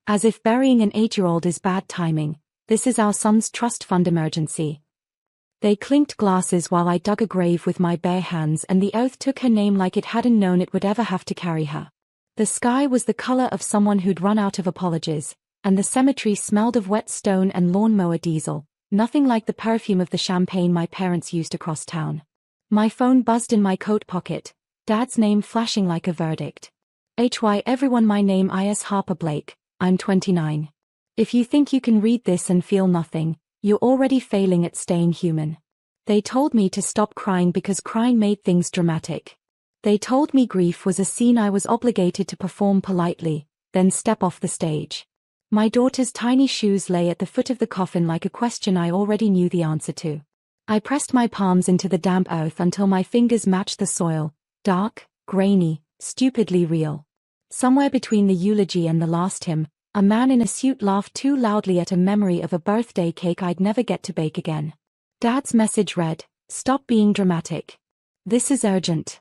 As if burying an 8-year-old is bad timing, this is our son's trust fund emergency. They clinked glasses while I dug a grave with my bare hands, and the earth took her name like it hadn't known it would ever have to carry her. The sky was the color of someone who'd run out of apologies, and the cemetery smelled of wet stone and lawnmower diesel, nothing like the perfume of the champagne my parents used across town. My phone buzzed in my coat pocket, Dad's name flashing like a verdict. "Hy everyone, my name is Harper Blake, I'm 29. If you think you can read this and feel nothing, you're already failing at staying human." They told me to stop crying because crying made things dramatic. They told me grief was a scene I was obligated to perform politely, then step off the stage. My daughter's tiny shoes lay at the foot of the coffin like a question I already knew the answer to. I pressed my palms into the damp earth until my fingers matched the soil, dark, grainy, stupidly real. Somewhere between the eulogy and the last hymn, a man in a suit laughed too loudly at a memory of a birthday cake I'd never get to bake again. Dad's message read, "Stop being dramatic. This is urgent."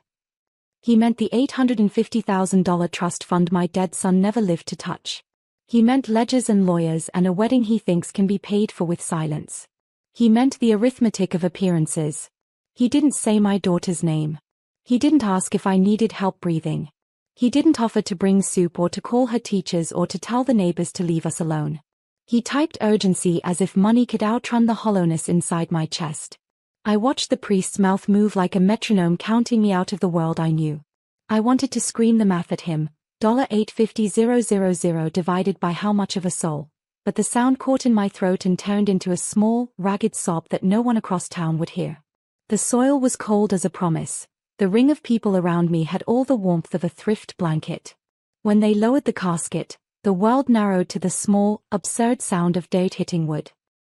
He meant the $850,000 trust fund my dead son never lived to touch. He meant ledgers and lawyers and a wedding he thinks can be paid for with silence. He meant the arithmetic of appearances. He didn't say my daughter's name. He didn't ask if I needed help breathing. He didn't offer to bring soup or to call her teachers or to tell the neighbors to leave us alone. He typed urgency as if money could outrun the hollowness inside my chest. I watched the priest's mouth move like a metronome, counting me out of the world I knew. I wanted to scream the math at him, $850,000 divided by how much of a soul, but the sound caught in my throat and turned into a small, ragged sob that no one across town would hear. The soil was cold as a promise. The ring of people around me had all the warmth of a thrift blanket. When they lowered the casket, the world narrowed to the small, absurd sound of dirt hitting wood.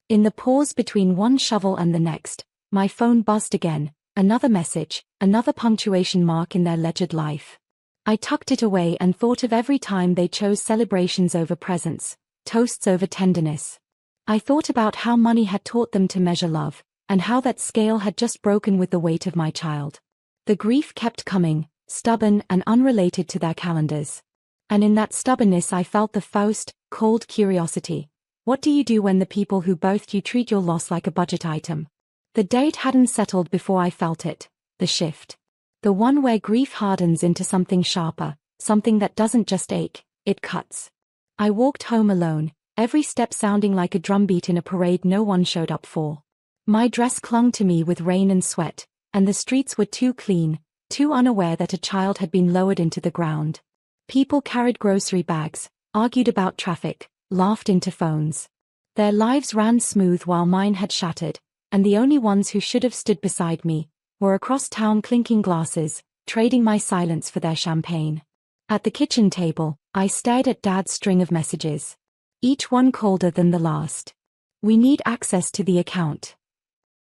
In the pause between one shovel and the next, my phone buzzed again, another message, another punctuation mark in their ledgered life. I tucked it away and thought of every time they chose celebrations over presents, toasts over tenderness. I thought about how money had taught them to measure love, and how that scale had just broken with the weight of my child. The grief kept coming, stubborn and unrelated to their calendars. And in that stubbornness I felt the Faust, cold curiosity. What do you do when the people who birthed you treat your loss like a budget item? The date hadn't settled before I felt it, the shift. The one where grief hardens into something sharper, something that doesn't just ache, it cuts. I walked home alone, every step sounding like a drumbeat in a parade no one showed up for. My dress clung to me with rain and sweat, and the streets were too clean, too unaware that a child had been lowered into the ground. People carried grocery bags, argued about traffic, laughed into phones. Their lives ran smooth while mine had shattered, and the only ones who should have stood beside me were across town clinking glasses, trading my silence for their champagne. At the kitchen table, I stared at Dad's string of messages. Each one colder than the last. "We need access to the account.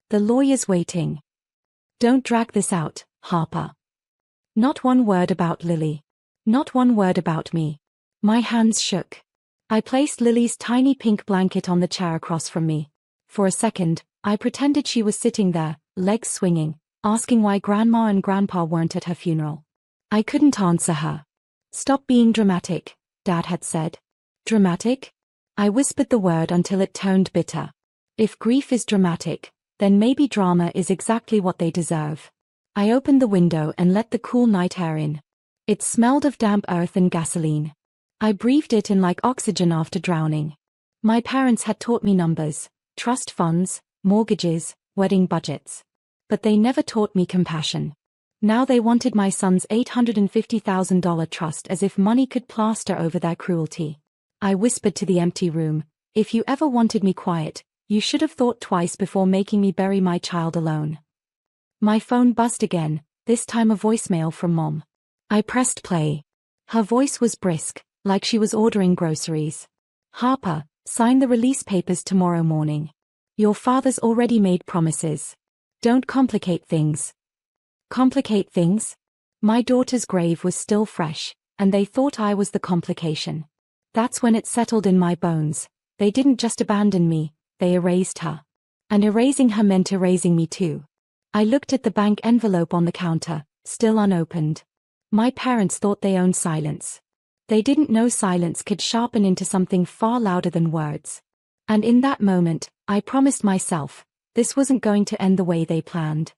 The lawyer's waiting. Don't drag this out, Harper." Not one word about Lily. Not one word about me. My hands shook. I placed Lily's tiny pink blanket on the chair across from me. For a second, I pretended she was sitting there, legs swinging, asking why Grandma and Grandpa weren't at her funeral. I couldn't answer her. "Stop being dramatic," Dad had said. Dramatic? I whispered the word until it turned bitter. If grief is dramatic, then maybe drama is exactly what they deserve. I opened the window and let the cool night air in. It smelled of damp earth and gasoline. I breathed it in like oxygen after drowning. My parents had taught me numbers, trust funds, mortgages, wedding budgets. But they never taught me compassion. Now they wanted my son's $850,000 trust as if money could plaster over their cruelty. I whispered to the empty room, "If you ever wanted me quiet, you should have thought twice before making me bury my child alone." My phone buzzed again, this time a voicemail from Mom. I pressed play. Her voice was brisk, like she was ordering groceries. "Harper, sign the release papers tomorrow morning. Your father's already made promises. Don't complicate things." Complicate things? My daughter's grave was still fresh, and they thought I was the complication. That's when it settled in my bones. They didn't just abandon me, they erased her. And erasing her meant erasing me too. I looked at the bank envelope on the counter, still unopened. My parents thought they owned silence. They didn't know silence could sharpen into something far louder than words. And in that moment, I promised myself, this wasn't going to end the way they planned.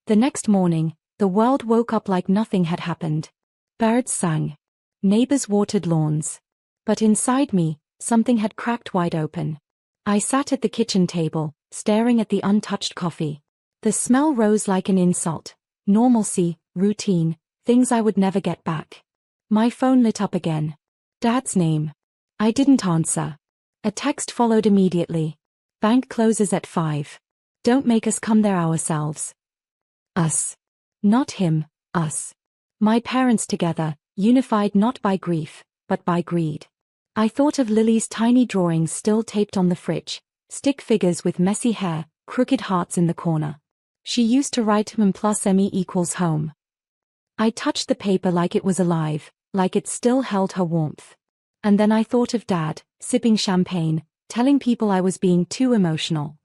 The next morning, the world woke up like nothing had happened. Birds sang. Neighbors watered lawns. But inside me, something had cracked wide open. I sat at the kitchen table, staring at the untouched coffee. The smell rose like an insult. Normalcy, routine, things I would never get back. My phone lit up again. Dad's name. I didn't answer. A text followed immediately. Bank closes at 5. Don't make us come there ourselves. Us. Not him, us. My parents together, unified not by grief, but by greed. I thought of Lily's tiny drawings still taped on the fridge, stick figures with messy hair, crooked hearts in the corner. She used to write M plus ME equals home. I touched the paper like it was alive, like it still held her warmth. And then I thought of Dad, sipping champagne, telling people I was being too emotional.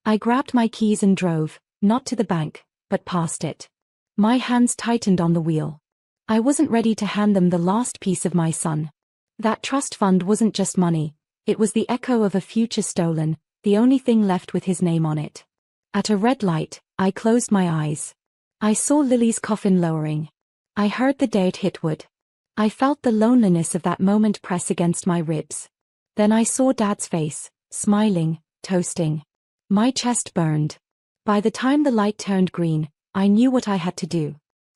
I grabbed my keys and drove, not to the bank, but past it. My hands tightened on the wheel. I wasn't ready to hand them the last piece of my son. That trust fund wasn't just money, it was the echo of a future stolen, the only thing left with his name on it. At a red light, I closed my eyes. I saw Lily's coffin lowering. I heard the day it hit wood. I felt the loneliness of that moment press against my ribs. Then I saw Dad's face, smiling, toasting. My chest burned. By the time the light turned green, I knew what I had to do.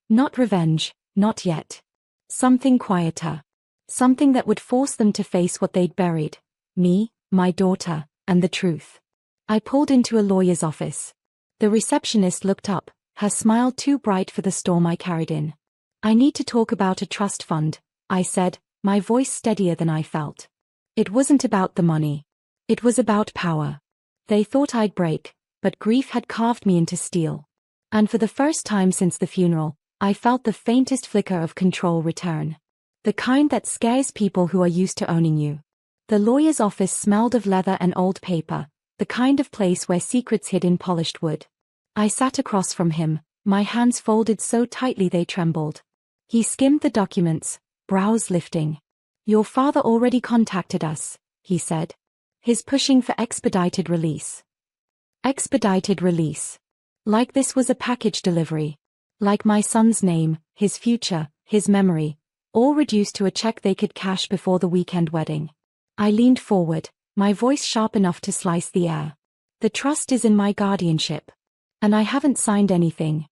Not revenge, not yet. Something quieter. Something that would force them to face what they'd buried. Me, my daughter, and the truth. I pulled into a lawyer's office. The receptionist looked up, her smile too bright for the storm I carried in. I need to talk about a trust fund, I said, my voice steadier than I felt. It wasn't about the money. It was about power. They thought I'd break, but grief had carved me into steel. And for the first time since the funeral, I felt the faintest flicker of control return. The kind that scares people who are used to owning you. The lawyer's office smelled of leather and old paper, the kind of place where secrets hid in polished wood. I sat across from him, my hands folded so tightly they trembled. He skimmed the documents, brows lifting. Your father already contacted us, he said. He's pushing for expedited release. Expedited release. Like this was a package delivery. Like my son's name, his future, his memory, all reduced to a check they could cash before the weekend wedding. I leaned forward, my voice sharp enough to slice the air. The trust is in my guardianship. And I haven't signed anything.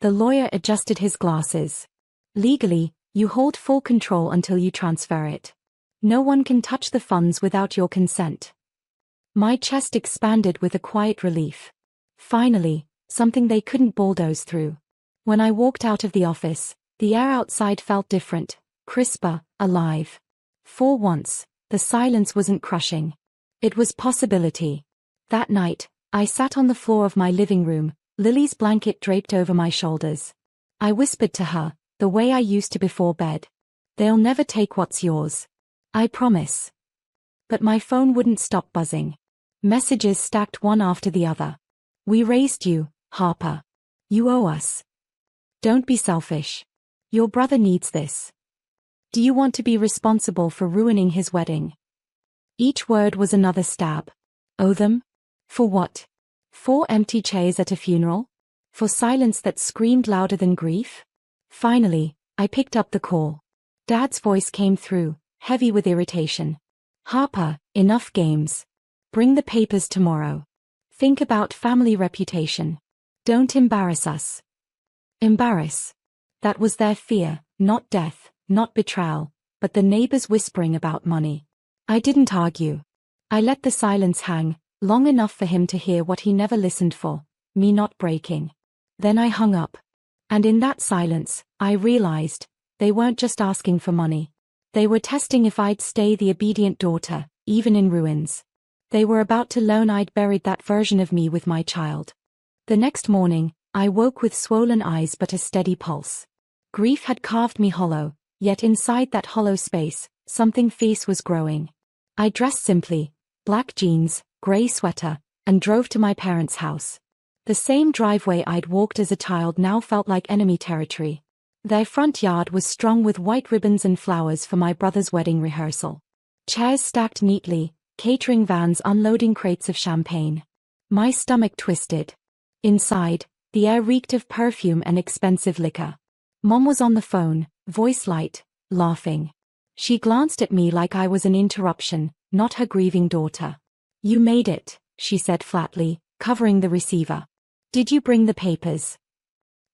The lawyer adjusted his glasses. Legally, you hold full control until you transfer it. No one can touch the funds without your consent. My chest expanded with a quiet relief. Finally, something they couldn't bulldoze through. When I walked out of the office, the air outside felt different, crisper, alive. For once, the silence wasn't crushing. It was possibility. That night, I sat on the floor of my living room, Lily's blanket draped over my shoulders. I whispered to her, the way I used to before bed. They'll never take what's yours. I promise. But my phone wouldn't stop buzzing. Messages stacked one after the other. We raised you, Harper. You owe us. Don't be selfish. Your brother needs this. Do you want to be responsible for ruining his wedding? Each word was another stab. Owe them? For what? 4 empty chairs at a funeral? For silence that screamed louder than grief? Finally, I picked up the call. Dad's voice came through, heavy with irritation. Harper, enough games. Bring the papers tomorrow. Think about family reputation. Don't embarrass us. Embarrass. That was their fear, not death, not betrayal, but the neighbors whispering about money. I didn't argue. I let the silence hang, long enough for him to hear what he never listened for, me not breaking. Then I hung up. And in that silence, I realized, they weren't just asking for money. They were testing if I'd stay the obedient daughter, even in ruins. They were about to learn I'd buried that version of me with my child. The next morning, I woke with swollen eyes but a steady pulse. Grief had carved me hollow, yet inside that hollow space, something fierce was growing. I dressed simply, black jeans, gray sweater, and drove to my parents' house. The same driveway I'd walked as a child now felt like enemy territory. Their front yard was strung with white ribbons and flowers for my brother's wedding rehearsal. Chairs stacked neatly, catering vans unloading crates of champagne. My stomach twisted. Inside, the air reeked of perfume and expensive liquor. Mom was on the phone, voice light, laughing. She glanced at me like I was an interruption, not her grieving daughter. "You made it," she said flatly, covering the receiver. "Did you bring the papers?"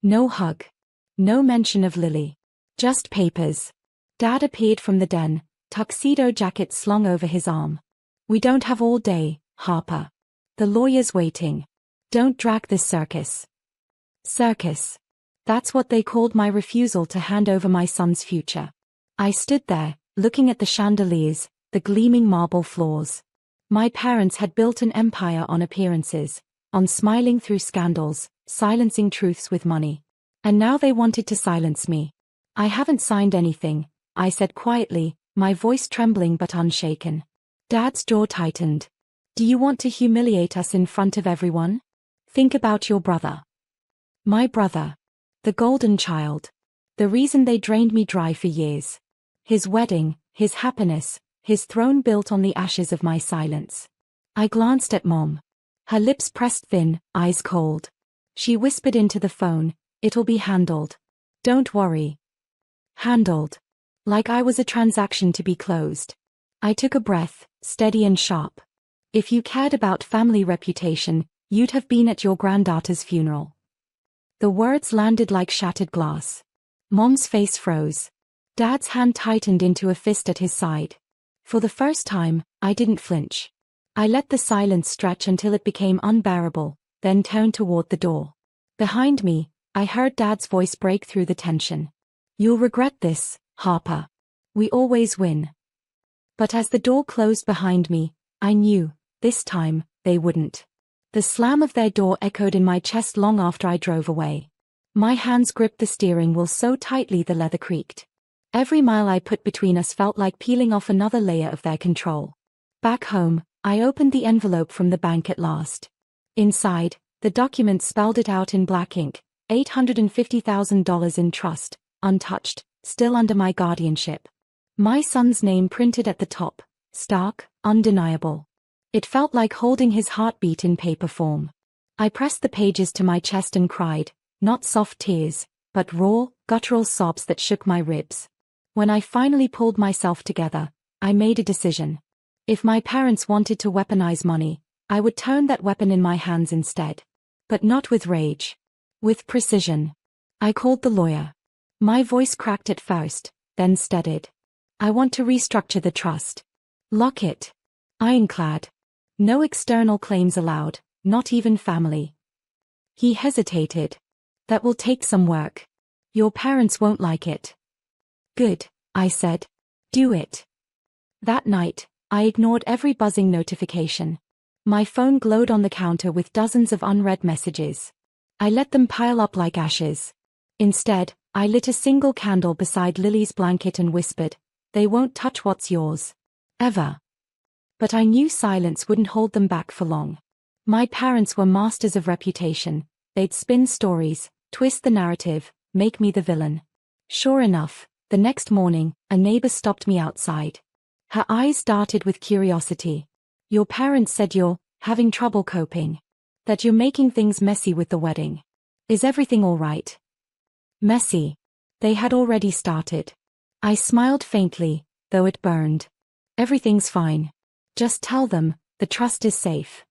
No hug. No mention of Lily. Just papers. Dad appeared from the den, tuxedo jacket slung over his arm. "We don't have all day, Harper. The lawyer's waiting. Don't drag this circus." Circus. That's what they called my refusal to hand over my son's future. I stood there, looking at the chandeliers, the gleaming marble floors. My parents had built an empire on appearances, on smiling through scandals, silencing truths with money. And now they wanted to silence me. "I haven't signed anything," I said quietly, my voice trembling but unshaken. Dad's jaw tightened. "Do you want to humiliate us in front of everyone? Think about your brother." My brother. The golden child. The reason they drained me dry for years. His wedding, his happiness, his throne built on the ashes of my silence. I glanced at Mom. Her lips pressed thin, eyes cold. She whispered into the phone, "It'll be handled. Don't worry." Handled. Like I was a transaction to be closed. I took a breath, steady and sharp. "If you cared about family reputation, you'd have been at your granddaughter's funeral." The words landed like shattered glass. Mom's face froze. Dad's hand tightened into a fist at his side. For the first time, I didn't flinch. I let the silence stretch until it became unbearable, then turned toward the door. Behind me, I heard Dad's voice break through the tension. "You'll regret this, Harper. We always win." But as the door closed behind me, I knew, this time, they wouldn't. The slam of their door echoed in my chest long after I drove away. My hands gripped the steering wheel so tightly the leather creaked. Every mile I put between us felt like peeling off another layer of their control. Back home, I opened the envelope from the bank at last. Inside, the document spelled it out in black ink, $850,000 in trust, untouched, still under my guardianship. My son's name printed at the top, stark, undeniable. It felt like holding his heartbeat in paper form. I pressed the pages to my chest and cried, not soft tears, but raw, guttural sobs that shook my ribs. When I finally pulled myself together, I made a decision. If my parents wanted to weaponize money, I would turn that weapon in my hands instead. But not with rage. With precision. I called the lawyer. My voice cracked at first, then steadied. "I want to restructure the trust. Lock it. Ironclad. No external claims allowed, not even family." He hesitated. "That will take some work. Your parents won't like it." "Good," I said. "Do it." That night, I ignored every buzzing notification. My phone glowed on the counter with dozens of unread messages. I let them pile up like ashes. Instead, I lit a single candle beside Lily's blanket and whispered, "They won't touch what's yours. Ever." But I knew silence wouldn't hold them back for long. My parents were masters of reputation. They'd spin stories, twist the narrative, make me the villain. Sure enough, the next morning, a neighbor stopped me outside. Her eyes darted with curiosity. "Your parents said you're having trouble coping. That you're making things messy with the wedding. Is everything all right?" Messy. They had already started. I smiled faintly, though it burned. "Everything's fine. Just tell them, the trust is safe."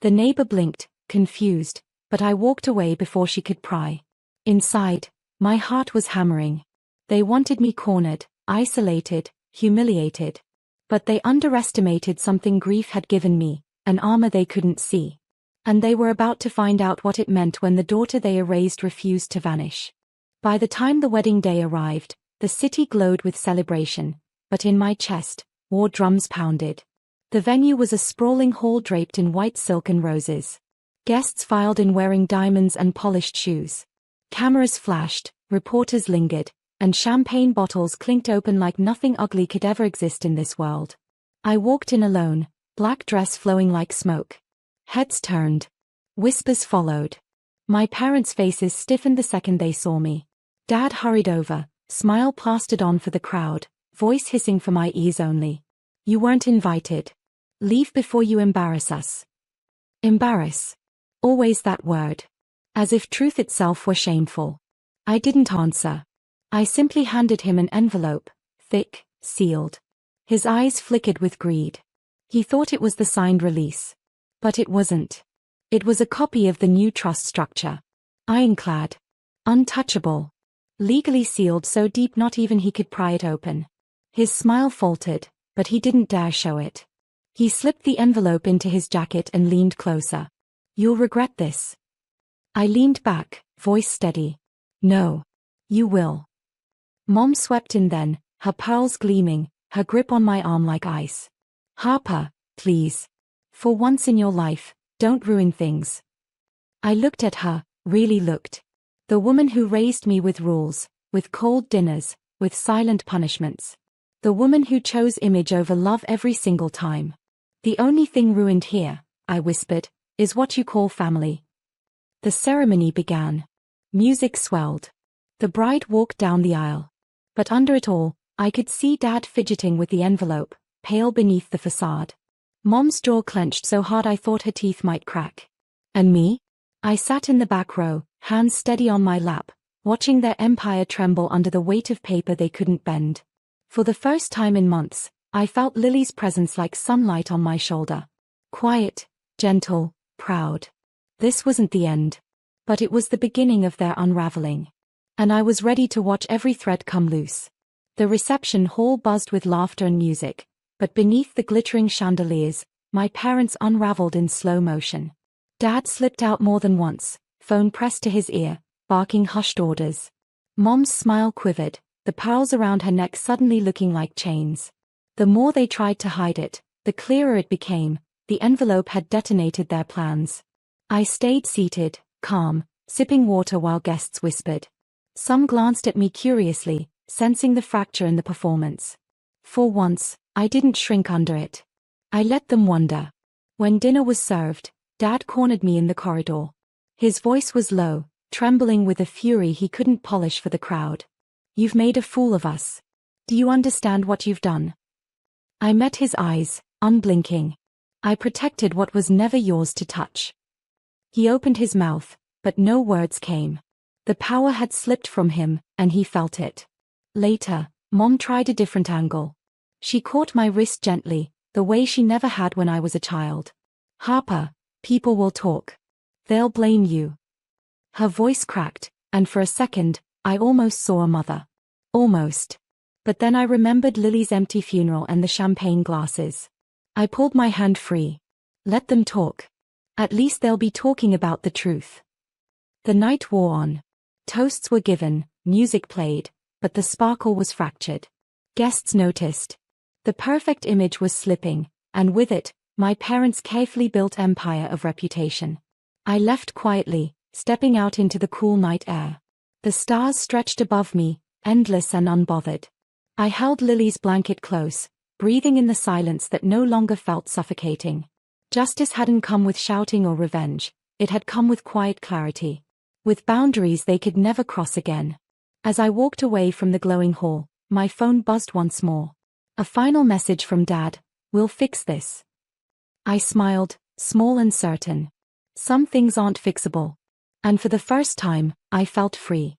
The neighbor blinked, confused, but I walked away before she could pry. Inside, my heart was hammering. They wanted me cornered, isolated, humiliated. But they underestimated something grief had given me, an armor they couldn't see. And they were about to find out what it meant when the daughter they erased refused to vanish. By the time the wedding day arrived, the city glowed with celebration, but in my chest, war drums pounded. The venue was a sprawling hall draped in white silk and roses. Guests filed in wearing diamonds and polished shoes. Cameras flashed, reporters lingered, and champagne bottles clinked open like nothing ugly could ever exist in this world. I walked in alone, black dress flowing like smoke. Heads turned. Whispers followed. My parents' faces stiffened the second they saw me. Dad hurried over, smile plastered on for the crowd, voice hissing for my ears only. You weren't invited. Leave before you embarrass us. Embarrass. Always that word. As if truth itself were shameful. I didn't answer. I simply handed him an envelope, thick, sealed. His eyes flickered with greed. He thought it was the signed release. But it wasn't. It was a copy of the new trust structure. Ironclad. Untouchable. Legally sealed so deep not even he could pry it open. His smile faltered, but he didn't dare show it. He slipped the envelope into his jacket and leaned closer. You'll regret this. I leaned back, voice steady. No. You will. Mom swept in then, her pearls gleaming, her grip on my arm like ice. Harper, please. For once in your life, don't ruin things. I looked at her, really looked. The woman who raised me with rules, with cold dinners, with silent punishments. The woman who chose image over love every single time. The only thing ruined here, I whispered, is what you call family. The ceremony began. Music swelled. The bride walked down the aisle. But under it all, I could see Dad fidgeting with the envelope, pale beneath the facade. Mom's jaw clenched so hard I thought her teeth might crack. And me? I sat in the back row, hands steady on my lap, watching their empire tremble under the weight of paper they couldn't bend. For the first time in months, I felt Lily's presence like sunlight on my shoulder. Quiet, gentle, proud. This wasn't the end. But it was the beginning of their unraveling. And I was ready to watch every thread come loose. The reception hall buzzed with laughter and music, but beneath the glittering chandeliers, my parents unraveled in slow motion. Dad slipped out more than once, phone pressed to his ear, barking hushed orders. Mom's smile quivered, the pearls around her neck suddenly looking like chains. The more they tried to hide it, the clearer it became, the envelope had detonated their plans. I stayed seated, calm, sipping water while guests whispered. Some glanced at me curiously, sensing the fracture in the performance. For once, I didn't shrink under it. I let them wonder. When dinner was served, Dad cornered me in the corridor. His voice was low, trembling with a fury he couldn't polish for the crowd. You've made a fool of us. Do you understand what you've done? I met his eyes, unblinking. I protected what was never yours to touch. He opened his mouth, but no words came. The power had slipped from him, and he felt it. Later, Mom tried a different angle. She caught my wrist gently, the way she never had when I was a child. Harper, people will talk. They'll blame you. Her voice cracked, and for a second, I almost saw a mother. Almost. But then I remembered Lily's empty funeral and the champagne glasses. I pulled my hand free. Let them talk. At least they'll be talking about the truth. The night wore on. Toasts were given, music played, but the sparkle was fractured. Guests noticed. The perfect image was slipping, and with it, my parents' carefully built empire of reputation. I left quietly, stepping out into the cool night air. The stars stretched above me, endless and unbothered. I held Lily's blanket close, breathing in the silence that no longer felt suffocating. Justice hadn't come with shouting or revenge, it had come with quiet clarity. With boundaries they could never cross again. As I walked away from the glowing hall, my phone buzzed once more. A final message from Dad, "We'll fix this." I smiled, small and certain. Some things aren't fixable. And for the first time, I felt free.